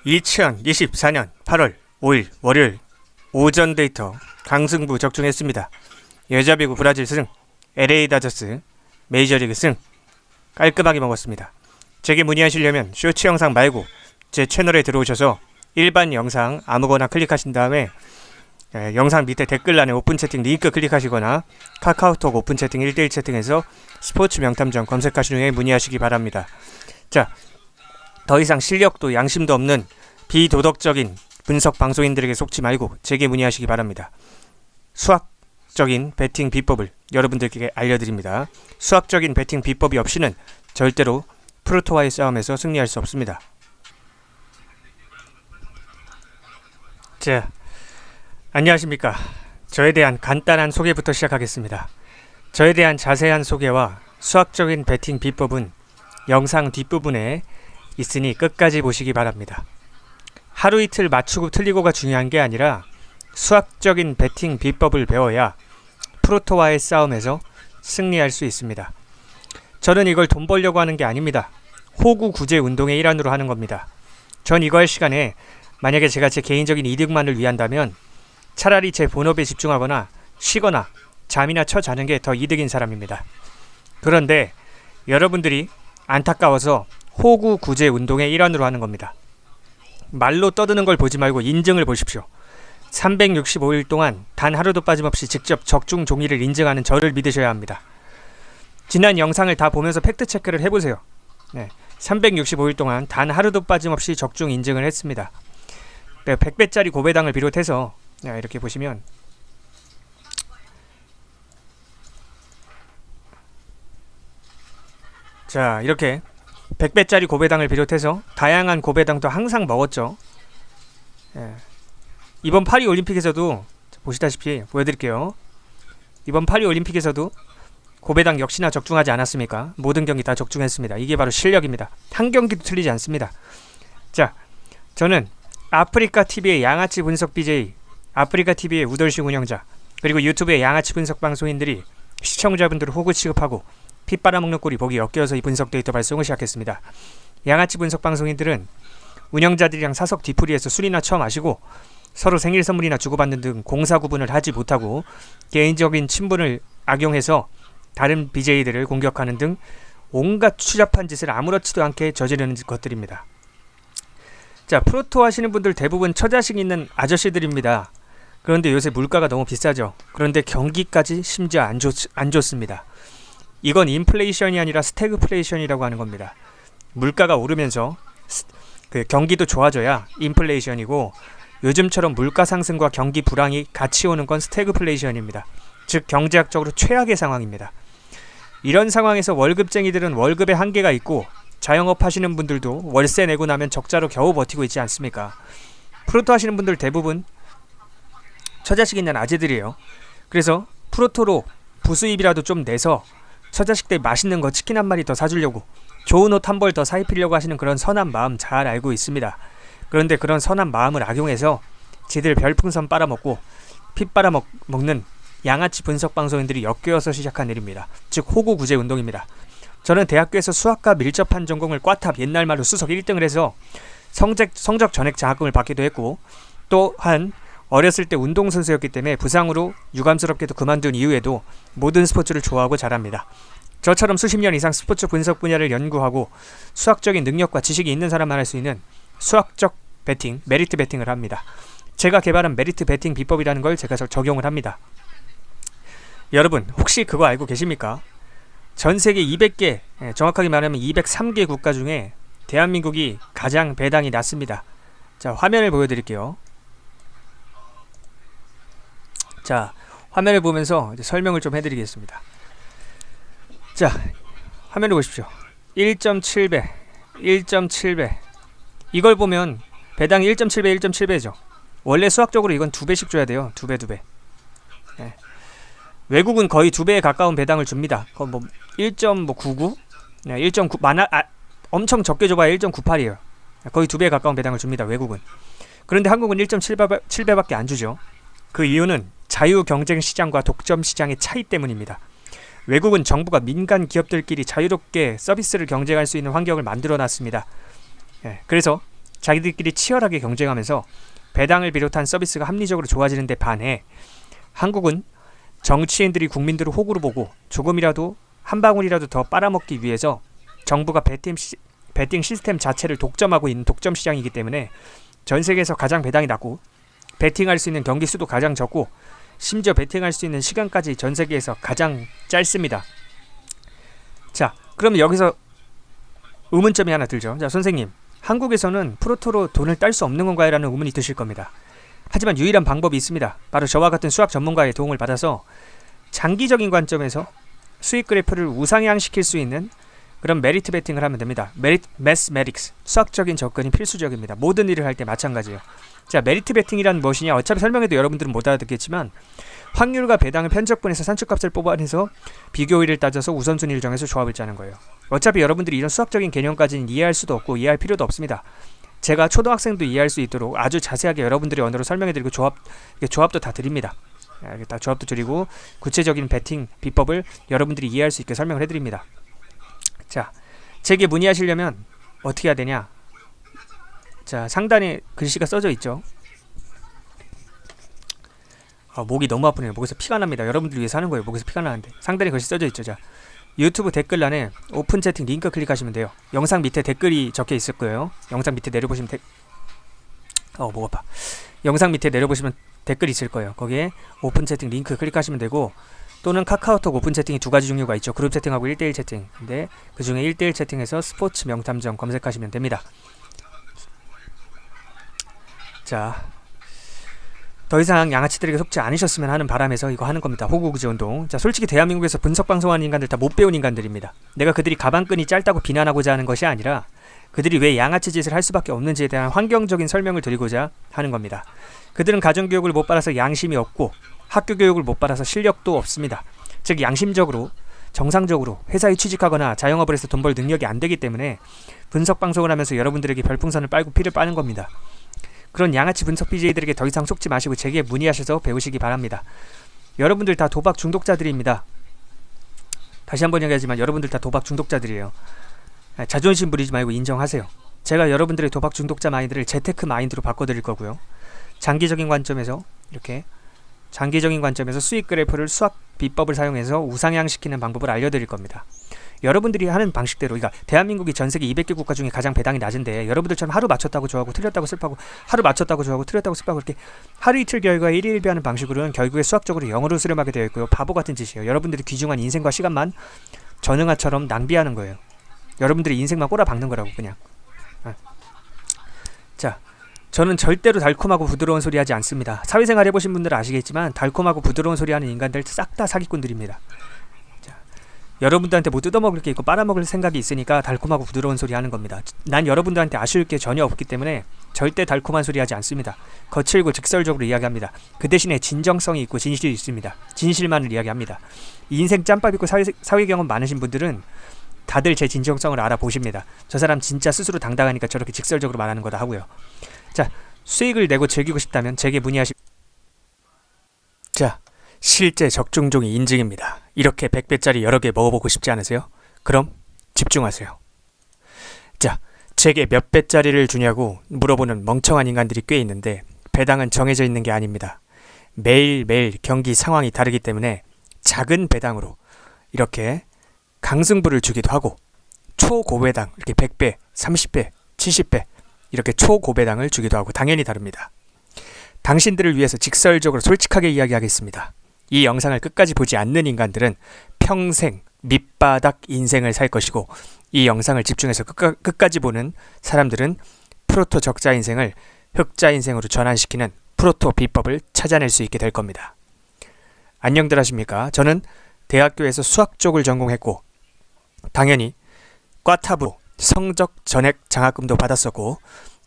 2024년 8월 5일 월요일 오전 데이터 강승부 적중했습니다. 여자배구 브라질 승, LA 다저스 메이저리그 승 깔끔하게 먹었습니다. 제게 문의하시려면 쇼츠 영상 말고 제 채널에 들어오셔서 일반 영상 아무거나 클릭하신 다음에 영상 밑에 댓글란에 오픈 채팅 링크 클릭하시거나 카카오톡 오픈 채팅 1대1 채팅에서 스포츠 명탐정 검색하신 후에 문의하시기 바랍니다. 자, 더 이상 실력도 양심도 없는 비도덕적인 분석 방송인들에게 속지 말고 제게 문의하시기 바랍니다. 수학적인 배팅 비법을 여러분들께 알려드립니다. 수학적인 배팅 비법이 없이는 절대로 프로토와의 싸움에서 승리할 수 없습니다. 자, 안녕하십니까. 저에 대한 간단한 소개부터 시작하겠습니다. 저에 대한 자세한 소개와 수학적인 배팅 비법은 영상 뒷부분에 있으니 끝까지 보시기 바랍니다. 하루 이틀 맞추고 틀리고가 중요한 게 아니라 수학적인 배팅 비법을 배워야 프로토와의 싸움에서 승리할 수 있습니다. 저는 이걸 돈 벌려고 하는 게 아닙니다. 호구 구제 운동의 일환으로 하는 겁니다. 전 이거 할 시간에 만약에 제가 제 개인적인 이득만을 위한다면 차라리 제 본업에 집중하거나 쉬거나 잠이나 자는 게 더 이득인 사람입니다. 그런데 여러분들이 안타까워서 호구 구제 운동의 일환으로 하는 겁니다. 말로 떠드는 걸 보지 말고 인증을 보십시오. 365일 동안 단 하루도 빠짐없이 직접 적중 종이를 인증하는 저를 믿으셔야 합니다. 지난 영상을 다 보면서 팩트 체크를 해보세요. 365일 동안 단 하루도 빠짐없이 적중 인증을 했습니다. 100배짜리 고배당을 비롯해서 이렇게 보시면 자, 이렇게 100배짜리 고배당을 비롯해서 다양한 고배당도 항상 먹었죠. 이번 파리 올림픽에서도 보시다시피 보여드릴게요. 이번 파리 올림픽에서도 고배당 역시나 적중하지 않았습니까? 모든 경기 다 적중했습니다. 이게 바로 실력입니다. 한 경기도 틀리지 않습니다. 자, 저는 아프리카TV의 양아치 분석 BJ, 아프리카TV의 우돌식 운영자, 그리고 유튜브의 양아치 분석 방송인들이 시청자분들을 호구 취급하고 피 빨아먹는 꼴이 보기 역겨워서 이 분석 데이터 발송을 시작했습니다. 양아치 분석 방송인들은 운영자들이랑 사석 뒤풀이에서 술이나 처음 마시고 서로 생일 선물이나 주고받는 등 공사 구분을 하지 못하고 개인적인 친분을 악용해서 다른 BJ들을 공격하는 등 온갖 추잡한 짓을 아무렇지도 않게 저지르는 것들입니다. 자, 프로토 하시는 분들 대부분 처자식 있는 아저씨들입니다. 그런데 요새 물가가 너무 비싸죠. 그런데 경기까지 심지어 안 좋습니다. 이건 인플레이션이 아니라 스태그플레이션이라고 하는 겁니다. 물가가 오르면서 그 경기도 좋아져야 인플레이션이고 요즘처럼 물가 상승과 경기 불황이 같이 오는 건 스태그플레이션입니다. 즉 경제학적으로 최악의 상황입니다. 이런 상황에서 월급쟁이들은 월급에 한계가 있고 자영업 하시는 분들도 월세 내고 나면 적자로 겨우 버티고 있지 않습니까? 프로토 하시는 분들 대부분 처자식 있는 아재들이에요. 그래서 프로토로 부수입이라도 좀 내서 처자식들 맛있는 거 치킨 한 마리 더 사주려고 좋은 옷 한 벌 더 사입히려고 하시는 그런 선한 마음 잘 알고 있습니다. 그런데 그런 선한 마음을 악용해서 지들 별풍선 빨아먹고 피 빨아먹는 양아치 분석 방송인들이 엮여서 시작한 일입니다. 즉 호구 구제 운동입니다. 저는 대학교에서 수학과 밀접한 전공을 꽈탑 옛날 말로 수석 1등을 해서 성적 전액 장학금을 받기도 했고 또한 어렸을 때 운동선수였기 때문에 부상으로 유감스럽게도 그만둔 이후에도 모든 스포츠를 좋아하고 잘합니다. 저처럼 수십 년 이상 스포츠 분석 분야를 연구하고 수학적인 능력과 지식이 있는 사람만 할 수 있는 수학적 배팅, 메리트 배팅을 합니다. 제가 개발한 메리트 배팅 비법이라는 걸 제가 적용을 합니다. 여러분 혹시 그거 알고 계십니까? 전 세계 200개, 정확하게 말하면 203개 국가 중에 대한민국이 가장 배당이 낮습니다. 자, 화면을 보여드릴게요. 자, 화면을 보면서 이제 설명을 좀 해드리겠습니다. 자, 화면을 보십시오. 1.7배, 1.7배. 이걸 보면 배당이 1.7배, 1.7배죠. 원래 수학적으로 이건 2배씩 줘야 돼요. 2배. 네. 외국은 거의 2배에 가까운 배당을 줍니다. 거의 뭐 1.99? 1.9 엄청 적게 줘봐야 1.98이에요. 거의 2배에 가까운 배당을 줍니다. 외국은. 그런데 한국은 1.7배밖에 안 주죠. 그 이유는 자유 경쟁 시장과 독점 시장의 차이 때문입니다. 외국은 정부가 민간 기업들끼리 자유롭게 서비스를 경쟁할 수 있는 환경을 만들어 놨습니다. 그래서 자기들끼리 치열하게 경쟁하면서 배당을 비롯한 서비스가 합리적으로 좋아지는 데 반해 한국은 정치인들이 국민들을 호구로 보고 조금이라도 한 방울이라도 더 빨아먹기 위해서 정부가 베팅 시스템 자체를 독점하고 있는 독점 시장이기 때문에 전 세계에서 가장 배당이 낮고 베팅할 수 있는 경기 수도 가장 적고 심지어 베팅할 수 있는 시간까지 전 세계에서 가장 짧습니다. 자, 그럼 여기서 의문점이 하나 들죠. 자, 선생님, 한국에서는 프로토로 돈을 딸 수 없는 건가요? 라는 의문이 드실 겁니다. 하지만 유일한 방법이 있습니다. 바로 저와 같은 수학 전문가의 도움을 받아서 장기적인 관점에서 수익 그래프를 우상향시킬 수 있는 그런 메리트 베팅을 하면 됩니다. 매스매틱스, 수학적인 접근이 필수적입니다. 모든 일을 할 때 마찬가지예요. 자, 메리트 베팅이란 무엇이냐? 어차피 설명해도 여러분들은 못 알아듣겠지만 확률과 배당을 편적분해서 산출값을 뽑아내서 비교율을 따져서 우선순위를 정해서 조합을 짜는 거예요. 어차피 여러분들이 이런 수학적인 개념까지는 이해할 수도 없고 이해할 필요도 없습니다. 제가 초등학생도 이해할 수 있도록 아주 자세하게 여러분들의 언어로 설명해드리고 조합도 다 드립니다. 다 조합도 드리고 구체적인 베팅 비법을 여러분들이 이해할 수 있게 설명을 해드립니다. 자, 제게 문의하시려면 어떻게 해야 되냐? 자, 상단에 글씨가 써져 있죠. 목이 너무 아프네요. 목에서 피가 납니다. 여러분들 위해서 하는 거예요. 목에서 피가 나는데. 상단에 글씨 써져 있죠. 자, 유튜브 댓글란에 오픈 채팅 링크 클릭하시면 돼요. 영상 밑에 댓글이 적혀 있을 거예요. 영상 밑에 내려보시면 목 아파. 영상 밑에 내려보시면 댓글이 있을 거예요. 거기에 오픈 채팅 링크 클릭하시면 되고, 또는 카카오톡 오픈 채팅이 두 가지 종류가 있죠. 그룹 채팅하고 1대1 채팅. 근데 그 중에 1대1 채팅에서 스포츠 명탐정 검색하시면 됩니다. 자, 더 이상 양아치들에게 속지 않으셨으면 하는 바람에서 이거 하는 겁니다. 호구구제 운동. 자, 솔직히 대한민국에서 분석방송하는 인간들 다 못 배운 인간들입니다. 내가 그들이 가방끈이 짧다고 비난하고자 하는 것이 아니라 그들이 왜 양아치 짓을 할 수밖에 없는지에 대한 환경적인 설명을 드리고자 하는 겁니다. 그들은 가정교육을 못 받아서 양심이 없고 학교교육을 못 받아서 실력도 없습니다. 즉 양심적으로 정상적으로 회사에 취직하거나 자영업을 해서 돈 벌 능력이 안 되기 때문에 분석방송을 하면서 여러분들에게 별풍선을 빨고 피를 빠는 겁니다. 그런 양아치 분석 BJ들에게 더 이상 속지 마시고 제게 문의하셔서 배우시기 바랍니다. 여러분들 다 도박 중독자들입니다. 다시 한번 얘기하지만 여러분들 다 도박 중독자들이에요. 자존심 부리지 말고 인정하세요. 제가 여러분들의 도박 중독자 마인드를 재테크 마인드로 바꿔드릴 거고요. 장기적인 관점에서 수익 그래프를 수학 비법을 사용해서 우상향시키는 방법을 알려드릴 겁니다. 여러분들이 하는 방식대로, 그러니까 대한민국이 전세계 200개 국가 중에 가장 배당이 낮은데 여러분들처럼 하루 맞췄다고 좋아하고 틀렸다고 슬퍼하고 하루 맞췄다고 좋아하고 틀렸다고 슬퍼하고 이렇게 하루 이틀 결과에 일일비하는 방식으로는 결국에 수학적으로 영어로 수렴하게 되어 있고요. 바보 같은 짓이에요. 여러분들이 귀중한 인생과 시간만 전응아처럼 낭비하는 거예요. 여러분들이 인생만 꼬라박는 거라고 그냥. 자, 저는 절대로 달콤하고 부드러운 소리 하지 않습니다. 사회생활 해보신 분들은 아시겠지만 달콤하고 부드러운 소리 하는 인간들 싹 다 사기꾼들입니다. 여러분들한테 뭐 뜯어먹을 게 있고 빨아먹을 생각이 있으니까 달콤하고 부드러운 소리 하는 겁니다. 난 여러분들한테 아쉬울 게 전혀 없기 때문에 절대 달콤한 소리 하지 않습니다. 거칠고 직설적으로 이야기합니다. 그 대신에 진정성이 있고 진실이 있습니다. 진실만을 이야기합니다. 인생 짬밥 있고 사회 경험 많으신 분들은 다들 제 진정성을 알아보십니다. 저 사람 진짜 스스로 당당하니까 저렇게 직설적으로 말하는 거다 하고요. 자, 수익을 내고 즐기고 싶다면 제게 문의하시. 자, 실제 적중종이 인증입니다. 이렇게 100배짜리 여러 개 먹어보고 싶지 않으세요? 그럼 집중하세요. 자, 제게 몇 배짜리를 주냐고 물어보는 멍청한 인간들이 꽤 있는데 배당은 정해져 있는 게 아닙니다. 매일매일 경기 상황이 다르기 때문에 작은 배당으로 이렇게 강승부를 주기도 하고 초고배당 이렇게 100배, 30배, 70배 이렇게 초고배당을 주기도 하고 당연히 다릅니다. 당신들을 위해서 직설적으로 솔직하게 이야기하겠습니다. 이 영상을 끝까지 보지 않는 인간들은 평생 밑바닥 인생을 살 것이고 이 영상을 집중해서 끝까지 보는 사람들은 프로토 적자 인생을 흑자 인생으로 전환시키는 프로토 비법을 찾아낼 수 있게 될 겁니다. 안녕들 하십니까? 저는 대학교에서 수학 쪽을 전공했고 당연히 과탑으로 성적 전액 장학금도 받았었고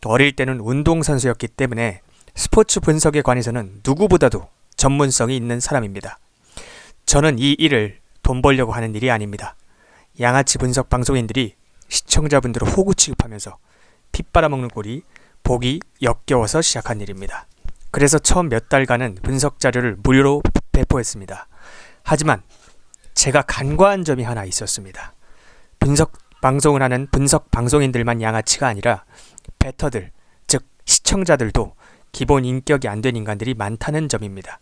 또 어릴 때는 운동선수였기 때문에 스포츠 분석에 관해서는 누구보다도 전문성이 있는 사람입니다. 저는 이 일을 돈 벌려고 하는 일이 아닙니다. 양아치 분석 방송인들이 시청자분들을 호구 취급하면서 피 빨아먹는 꼴이 보기 역겨워서 시작한 일입니다. 그래서 처음 몇 달간은 분석 자료를 무료로 배포했습니다. 하지만 제가 간과한 점이 하나 있었습니다. 분석 방송을 하는 분석 방송인들만 양아치가 아니라 베터들, 시청자들도 기본 인격이 안 된 인간들이 많다는 점입니다.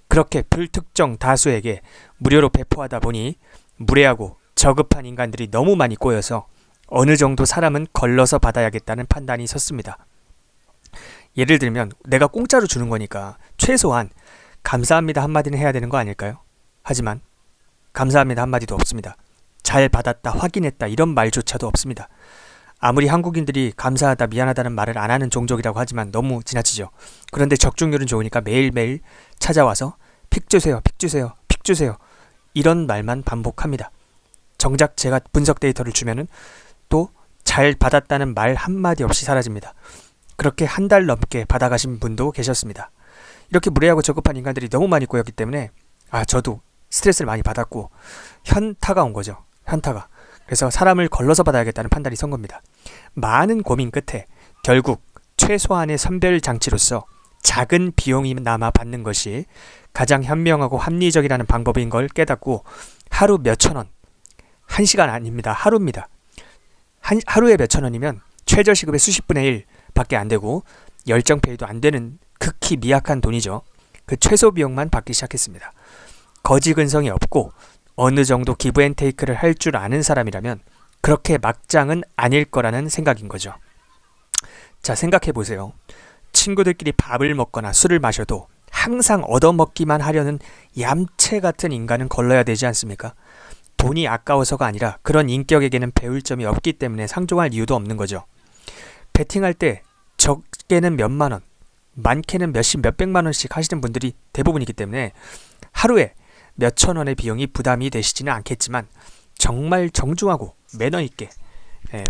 그렇게 불특정 다수에게 무료로 배포하다 보니 무례하고 저급한 인간들이 너무 많이 꼬여서 어느 정도 사람은 걸러서 받아야겠다는 판단이 섰습니다. 예를 들면 내가 공짜로 주는 거니까 최소한 감사합니다 한마디는 해야 되는 거 아닐까요? 하지만 감사합니다 한마디도 없습니다. 잘 받았다, 확인했다 이런 말조차도 없습니다. 아무리 한국인들이 감사하다, 미안하다는 말을 안 하는 종족이라고 하지만 너무 지나치죠. 그런데 적중률은 좋으니까 매일매일 찾아와서 픽 주세요, 픽 주세요, 픽 주세요 이런 말만 반복합니다. 정작 제가 분석 데이터를 주면은 또 잘 받았다는 말 한마디 없이 사라집니다. 그렇게 한 달 넘게 받아가신 분도 계셨습니다. 이렇게 무례하고 저급한 인간들이 너무 많이 꼬였기 때문에 저도 스트레스를 많이 받았고 현타가 온 거죠. 현타가. 그래서 사람을 걸러서 받아야겠다는 판단이 선 겁니다. 많은 고민 끝에 결국 최소한의 선별 장치로서 작은 비용이나마 받는 것이 가장 현명하고 합리적이라는 방법인 걸 깨닫고 하루 몇천 원, 1시간 아닙니다. 하루입니다. 하루에 몇천 원이면 최저시급의 수십 분의 1 밖에 안 되고 열정페이도 안 되는 극히 미약한 돈이죠. 그 최소 비용만 받기 시작했습니다. 거지 근성이 없고 어느 정도 기브앤테이크를 할 줄 아는 사람이라면 그렇게 막장은 아닐 거라는 생각인 거죠. 자, 생각해 보세요. 친구들끼리 밥을 먹거나 술을 마셔도 항상 얻어먹기만 하려는 얌체 같은 인간은 걸러야 되지 않습니까? 돈이 아까워서가 아니라 그런 인격에게는 배울 점이 없기 때문에 상종할 이유도 없는 거죠. 베팅할 때 적게는 몇만 원, 많게는 몇십, 몇백만 원씩 하시는 분들이 대부분이기 때문에 하루에 몇천 원의 비용이 부담이 되시지는 않겠지만 정말 정중하고 매너 있게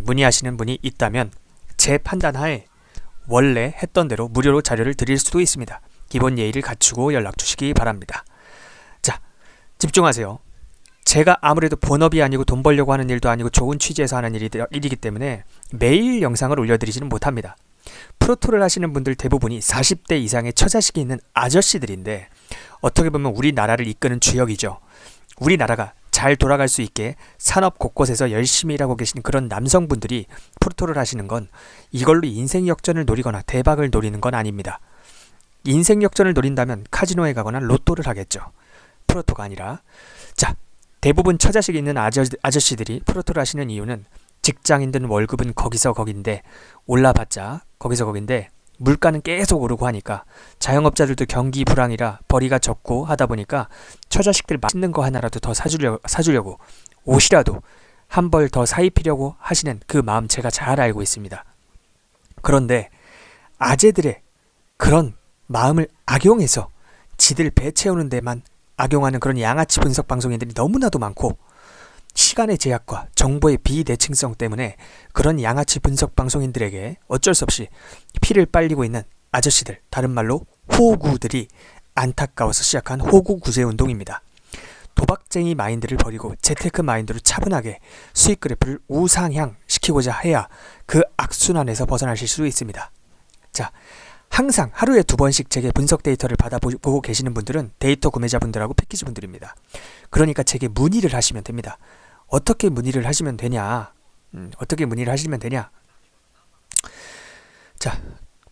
문의하시는 분이 있다면 제 판단하에 원래 했던 대로 무료로 자료를 드릴 수도 있습니다. 기본 예의를 갖추고 연락 주시기 바랍니다. 자, 집중하세요. 제가 아무래도 본업이 아니고 돈 벌려고 하는 일도 아니고 좋은 취지에서 하는 일이기 때문에 매일 영상을 올려드리지는 못합니다. 프로토를 하시는 분들 대부분이 40대 이상의 처자식이 있는 아저씨들인데 어떻게 보면 우리나라를 이끄는 주역이죠. 우리나라가 잘 돌아갈 수 있게 산업 곳곳에서 열심히 일하고 계신 그런 남성분들이 프로토를 하시는 건 이걸로 인생 역전을 노리거나 대박을 노리는 건 아닙니다. 인생 역전을 노린다면 카지노에 가거나 로또를 하겠죠. 프로토가 아니라. 자, 대부분 처자식이 있는 아저씨들이 프로토를 하시는 이유는 직장인들은 월급은 거기서 거긴데 올라봤자 거기서 거긴데 물가는 계속 오르고 하니까 자영업자들도 경기 불황이라 벌이가 적고 하다 보니까 처자식들 맛있는 거 하나라도 더 사주려고 옷이라도 한 벌 더 사입히려고 하시는 그 마음 제가 잘 알고 있습니다. 그런데 아재들의 그런 마음을 악용해서 지들 배 채우는 데만 악용하는 그런 양아치 분석 방송인들이 너무나도 많고 시간의 제약과 정보의 비대칭성 때문에 그런 양아치 분석 방송인들에게 어쩔 수 없이 피를 빨리고 있는 아저씨들, 다른 말로 호구들이 안타까워서 시작한 호구 구제 운동입니다. 도박쟁이 마인드를 버리고 재테크 마인드로 차분하게 수익 그래프를 우상향 시키고자 해야 그 악순환에서 벗어나실 수 있습니다. 자, 항상 하루에 2번씩 제게 분석 데이터를 받아보고 계시는 분들은 데이터 구매자분들하고 패키지 분들입니다. 그러니까 제게 문의를 하시면 됩니다. 어떻게 문의를 하시면 되냐? 어떻게 문의를 하시면 되냐? 자,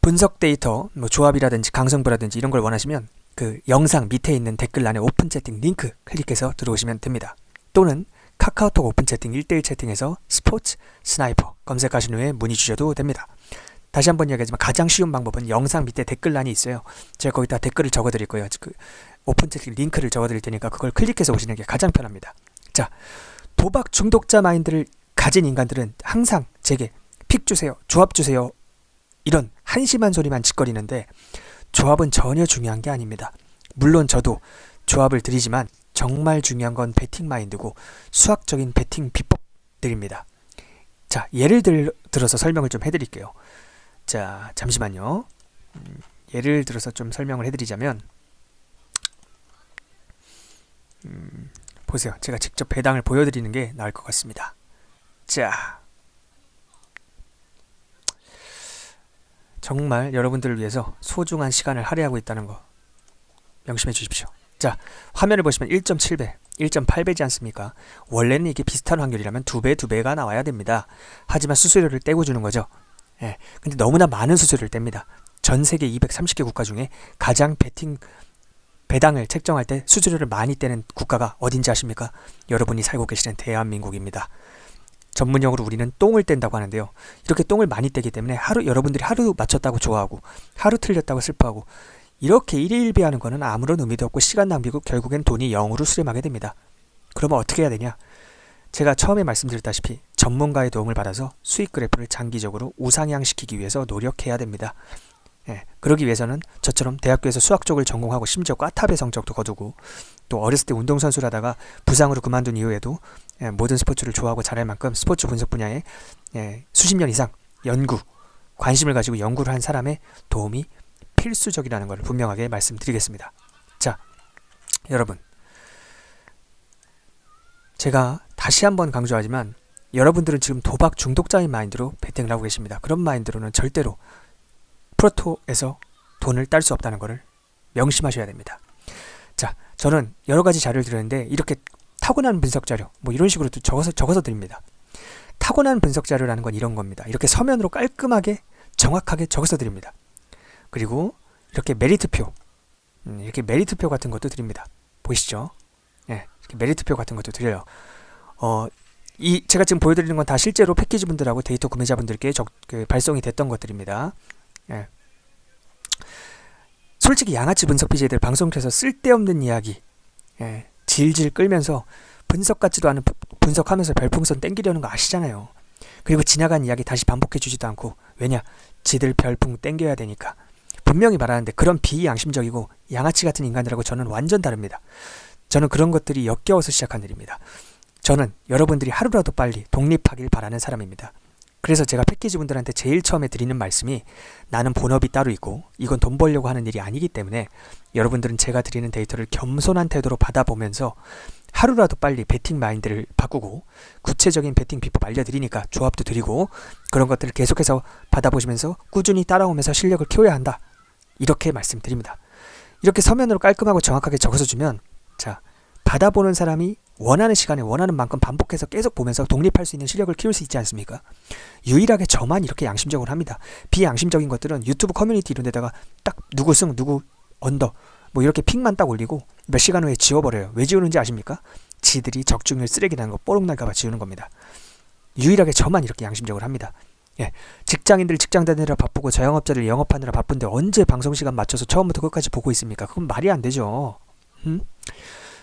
분석 데이터, 조합이라든지 강성부라든지 이런 걸 원하시면 그 영상 밑에 있는 댓글란에 오픈 채팅 링크 클릭해서 들어오시면 됩니다. 또는 카카오톡 오픈 채팅 1대1 채팅에서 스포츠 스나이퍼 검색하신 후에 문의 주셔도 됩니다. 다시 한번 이야기하지만 가장 쉬운 방법은 영상 밑에 댓글란이 있어요. 제가 거기다 댓글을 적어드릴 거예요. 그 오픈 채팅 링크를 적어드릴 테니까 그걸 클릭해서 오시는 게 가장 편합니다. 자, 도박 중독자 마인드를 가진 인간들은 항상 제게 픽 주세요, 조합 주세요 이런 한심한 소리만 짓거리는데 조합은 전혀 중요한 게 아닙니다. 물론 저도 조합을 드리지만 정말 중요한 건 베팅 마인드고 수학적인 베팅 비법들입니다. 자, 예를 들어서 설명을 좀 해드릴게요. 자, 잠시만요. 예를 들어서 좀 설명을 해드리자면 보세요. 제가 직접 배당을 보여드리는 게 나을 것 같습니다. 자, 정말 여러분들을 위해서 소중한 시간을 할애하고 있다는 거 명심해 주십시오. 자, 화면을 보시면 1.7배, 1.8배지 않습니까? 원래는 이게 비슷한 확률이라면 2배, 2배가 나와야 됩니다. 하지만 수수료를 떼고 주는 거죠. 예. 근데 너무나 많은 수수료를 뗍니다. 전 세계 230개 국가 중에 가장 배당을 책정할 때 수수료를 많이 떼는 국가가 어딘지 아십니까? 여러분이 살고 계시는 대한민국입니다. 전문용어로 우리는 똥을 뗀다고 하는데요. 이렇게 똥을 많이 떼기 때문에 여러분들이 하루 맞췄다고 좋아하고 하루 틀렸다고 슬퍼하고 이렇게 일희일비하는 거는 아무런 의미도 없고 시간 낭비고 결국엔 돈이 0으로 수렴하게 됩니다. 그러면 어떻게 해야 되냐? 제가 처음에 말씀드렸다시피 전문가의 도움을 받아서 수익 그래프를 장기적으로 우상향시키기 위해서 노력해야 됩니다. 예, 그러기 위해서는 저처럼 대학교에서 수학 쪽을 전공하고 심지어 꽈탑의 성적도 거두고 또 어렸을 때 운동선수를 하다가 부상으로 그만둔 이후에도 모든 스포츠를 좋아하고 잘할 만큼 스포츠 분석 분야에 수십 년 이상 관심을 가지고 연구를 한 사람의 도움이 필수적이라는 것을 분명하게 말씀드리겠습니다. 자, 여러분, 제가 다시 한번 강조하지만 여러분들은 지금 도박 중독자인 마인드로 베팅을 하고 계십니다. 그런 마인드로는 절대로 프로토에서 돈을 딸 수 없다는 것을 명심하셔야 됩니다. 자, 저는 여러 가지 자료를 드렸는데 이렇게 타고난 분석 자료 뭐 이런 식으로 적어서 드립니다. 타고난 분석 자료라는 건 이런 겁니다. 이렇게 서면으로 깔끔하게 정확하게 적어서 드립니다. 그리고 이렇게 메리트표 같은 것도 드립니다. 보이시죠? 예, 이렇게 메리트표 같은 것도 드려요. 제가 지금 보여드리는 건 다 실제로 패키지 분들하고 데이터 구매자분들께 발송이 됐던 것들입니다. 예. 솔직히 양아치 분석 BJ들 방송에서 쓸데없는 이야기 질질 끌면서 분석 같지도 않은 분석하면서 별풍선 땡기려는 거 아시잖아요. 그리고 지나간 이야기 다시 반복해 주지도 않고 왜냐? 지들 별풍 땡겨야 되니까. 분명히 말하는데 그런 비양심적이고 양아치 같은 인간들하고 저는 완전 다릅니다. 저는 그런 것들이 역겨워서 시작한 일입니다. 저는 여러분들이 하루라도 빨리 독립하길 바라는 사람입니다. 그래서 제가 패키지 분들한테 제일 처음에 드리는 말씀이 나는 본업이 따로 있고 이건 돈 벌려고 하는 일이 아니기 때문에 여러분들은 제가 드리는 데이터를 겸손한 태도로 받아보면서 하루라도 빨리 베팅 마인드를 바꾸고 구체적인 베팅 비법 알려드리니까 조합도 드리고 그런 것들을 계속해서 받아보시면서 꾸준히 따라오면서 실력을 키워야 한다. 이렇게 말씀드립니다. 이렇게 서면으로 깔끔하고 정확하게 적어서 주면 자, 받아보는 사람이 원하는 시간에 원하는 만큼 반복해서 계속 보면서 독립할 수 있는 실력을 키울 수 있지 않습니까? 유일하게 저만 이렇게 양심적으로 합니다. 비양심적인 것들은 유튜브 커뮤니티 이런 데다가 딱 누구 승 누구 언더 뭐 이렇게 픽만 딱 올리고 몇 시간 후에 지워버려요. 왜 지우는지 아십니까? 지들이 적중률 쓰레기라는 거 뽀록날까봐 지우는 겁니다. 유일하게 저만 이렇게 양심적으로 합니다. 예, 직장인들 직장 다니느라 바쁘고 자영업자들 영업하느라 바쁜데 언제 방송시간 맞춰서 처음부터 끝까지 보고 있습니까? 그건 말이 안 되죠.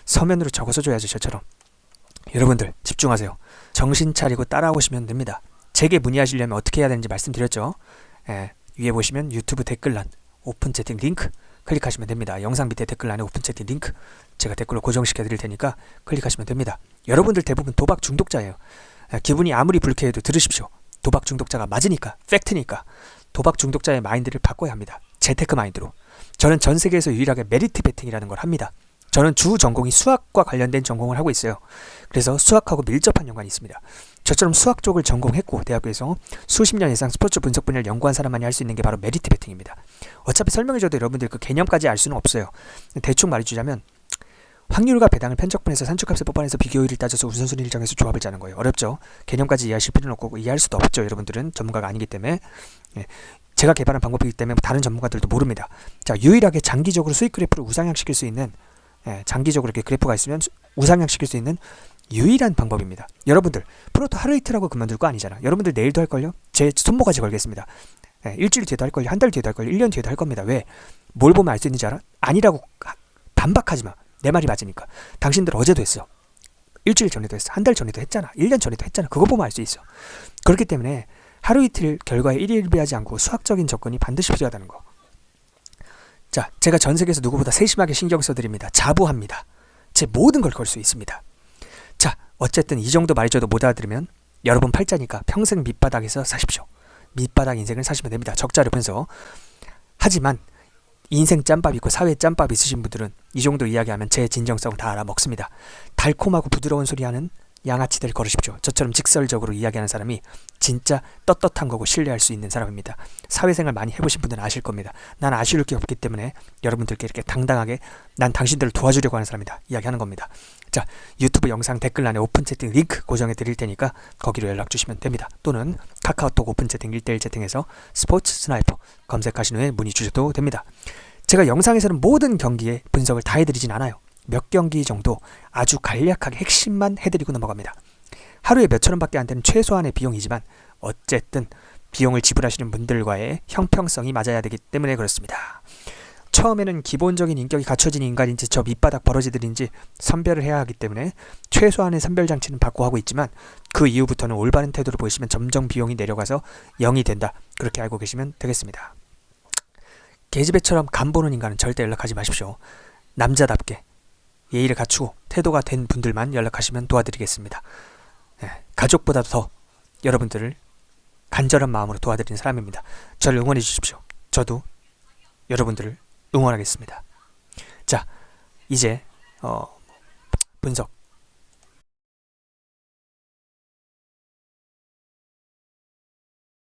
서면으로 적어서 줘야죠. 저처럼. 여러분들 집중하세요. 정신 차리고 따라오시면 됩니다. 제게 문의하시려면 어떻게 해야 되는지 말씀드렸죠. 위에 보시면 유튜브 댓글란 오픈 채팅 링크 클릭하시면 됩니다. 영상 밑에 댓글란에 오픈 채팅 링크 제가 댓글로 고정시켜 드릴 테니까 클릭하시면 됩니다. 여러분들 대부분 도박 중독자예요. 기분이 아무리 불쾌해도 들으십시오. 도박 중독자가 맞으니까 팩트니까 도박 중독자의 마인드를 바꿔야 합니다. 재테크 마인드로. 저는 전 세계에서 유일하게 메리트 베팅이라는 걸 합니다. 저는 주 전공이 수학과 관련된 전공을 하고 있어요. 그래서 수학하고 밀접한 연관이 있습니다. 저처럼 수학 쪽을 전공했고 대학교에서 수십 년 이상 스포츠 분석 분야를 연구한 사람만이 할 수 있는 게 바로 메리트 베팅입니다. 어차피 설명해줘도 여러분들 그 개념까지 알 수는 없어요. 대충 말해주자면 확률과 배당을 편적분해서 산출값을 뽑아내서 비교율을 따져서 우선순위를 정해서 조합을 짜는 거예요. 어렵죠? 개념까지 이해하실 필요는 없고 이해할 수도 없죠. 여러분들은 전문가가 아니기 때문에. 제가 개발한 방법이기 때문에 다른 전문가들도 모릅니다. 자, 유일하게 장기적으로 수익 그래프를 우상향시킬 수 있는 장기적으로 이렇게 그래프가 있으면 우상향시킬 수 있는 유일한 방법입니다. 여러분들 프로토 하루 이틀하고 그만둘 거 아니잖아. 여러분들 내일도 할걸요? 제 손모가지 걸겠습니다. 일주일 뒤에도 할걸요? 한 달 뒤에도 할걸요? 1년 뒤에도 할 겁니다. 왜? 뭘 보면 알 수 있는지 알아? 아니라고 반박하지 마. 내 말이 맞으니까. 당신들 어제도 했어. 일주일 전에도 했어. 한 달 전에도 했잖아. 1년 전에도 했잖아. 그거 보면 알 수 있어. 그렇기 때문에 하루 이틀 결과에 일일비하지 않고 수학적인 접근이 반드시 필요하다는 거. 자, 제가 전 세계에서 누구보다 세심하게 신경 써드립니다. 자부합니다. 제 모든 걸 걸 수 있습니다. 자, 어쨌든 이 정도 말해줘도 못 알아들으면 여러분 팔자니까 평생 밑바닥에서 사십시오. 밑바닥 인생을 사시면 됩니다. 적자를 보면서. 하지만 인생 짬밥 있고 사회 짬밥 있으신 분들은 이 정도 이야기하면 제 진정성 다 알아먹습니다. 달콤하고 부드러운 소리 하는 양아치들 걸으십시오. 저처럼 직설적으로 이야기하는 사람이 진짜 떳떳한 거고 신뢰할 수 있는 사람입니다. 사회생활 많이 해보신 분들은 아실 겁니다. 난 아쉬울 게 없기 때문에 여러분들께 이렇게 당당하게 난 당신들을 도와주려고 하는 사람이다 이야기하는 겁니다. 자, 유튜브 영상 댓글란에 오픈 채팅 링크 고정해 드릴 테니까 거기로 연락 주시면 됩니다. 또는 카카오톡 오픈 채팅 1대1 채팅에서 스포츠 스나이퍼 검색하신 후에 문의 주셔도 됩니다. 제가 영상에서는 모든 경기의 분석을 다 해드리진 않아요. 몇 경기 정도 아주 간략하게 핵심만 해드리고 넘어갑니다. 하루에 몇천 원밖에 안 되는 최소한의 비용이지만 어쨌든 비용을 지불하시는 분들과의 형평성이 맞아야 되기 때문에 그렇습니다. 처음에는 기본적인 인격이 갖춰진 인간인지 저 밑바닥 버러지들인지 선별을 해야 하기 때문에 최소한의 선별장치는 받고 하고 있지만 그 이후부터는 올바른 태도를 보이시면 점점 비용이 내려가서 0이 된다. 그렇게 알고 계시면 되겠습니다. 계집애처럼 간보는 인간은 절대 연락하지 마십시오. 남자답게 예의를 갖추고 태도가 된 분들만 연락하시면 도와드리겠습니다. 가족보다 더 여러분들을 간절한 마음으로 도와드리는 사람입니다. 저를 응원해 주십시오. 저도 여러분들을 응원하겠습니다. 자, 이제 분석